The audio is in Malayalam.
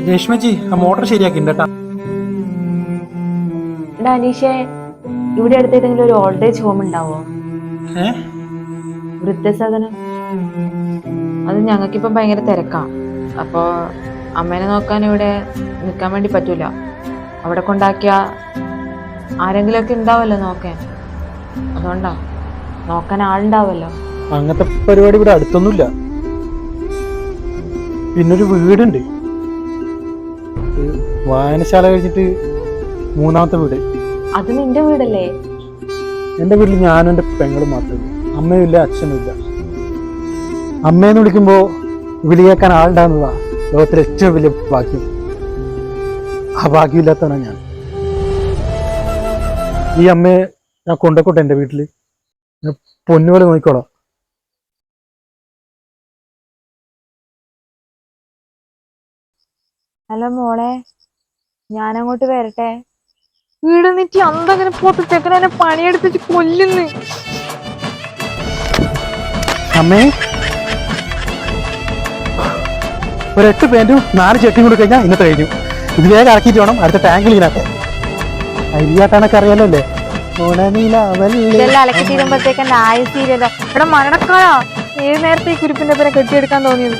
രേഷ്മച്ചി ആ മോട്ടർ ശരിയാക്കിണ്ടാ. അനീഷേ, ഇവിടെ അടുത്ത് ഏതെങ്കിലും ഒരു ഓൾഡ് ഏജ് ഹോം ഉണ്ടാവോ? വൃദ്ധസദനം. അത് ഞങ്ങൾക്കിപ്പം ഭയങ്കര തിരക്കാ. അപ്പോ അമ്മേനെ നോക്കാൻ ഇവിടെ നിൽക്കാൻ വേണ്ടി പറ്റൂല. അവിടെ കൊണ്ടാക്കിയ ആരെങ്കിലുമൊക്കെ ഉണ്ടാവല്ലോ നോക്കാൻ. അതുകൊണ്ടാ, നോക്കാൻ ആളുണ്ടാവല്ലോ. അങ്ങനത്തെ പരിപാടി ഇവിടെ അടുത്തൊന്നുമില്ല. പിന്നൊരു വീടുണ്ട്, വായനശാല കഴിഞ്ഞിട്ട് മൂന്നാമത്തെ വീട്. അത് നിന്റെ വീടല്ലേ? എന്റെ വീട്ടിൽ ഞാനും എന്റെ പെങ്ങളും മാത്രമേ. അമ്മയും ഇല്ല, അച്ഛനും ഇല്ല. അമ്മയെന്ന് വിളിക്കുമ്പോ വിളി കേൾക്കാൻ ആളുണ്ടാകുന്നതാ ലോകത്തിലെ ഏറ്റവും വലിയ ഭാഗ്യം. ആ ഭാഗ്യമില്ലാത്തവനാണ് ഞാൻ. ഈ അമ്മയെ ഞാൻ കൊണ്ടുപോട്ടെ എന്റെ വീട്ടില്, പൊന്നുപോലെ നോക്കിക്കോളാം. ഹലോ മോളെ, ഞാനങ്ങോട്ട് വരട്ടെ? വീട് നിറ്റി അന്തങ്ങനെ പോത്ത് ചെക്കനെ പണിയെടുത്തിട്ട് കൊല്ലുന്നു. അമ്മേ, ഒരു 8 പാന്റും 4 ചെട്ടിയും കൂടി കഴിഞ്ഞാൽ ഇന്നത്തെ കഴിഞ്ഞു. ഇത് വേഗം ഇറക്കിയിട്ട് വേണം അടുത്ത ടാങ്കിൽ ഇതിനകത്ത്. അരിയാട്ടാണൊക്കെ അറിയാലോ അല്ലേ? ഇതെല്ലാം അലക്കി തീരുമ്പോഴത്തേക്ക് എന്റെ ആയുസ് തീരല്ലോ. ഇവിടെ മരണക്കാരാ ഏത് നേരത്തെ ഈ കുരിപ്പിന്റെ പേരെ കെട്ടിയെടുക്കാൻ തോന്നിയത്.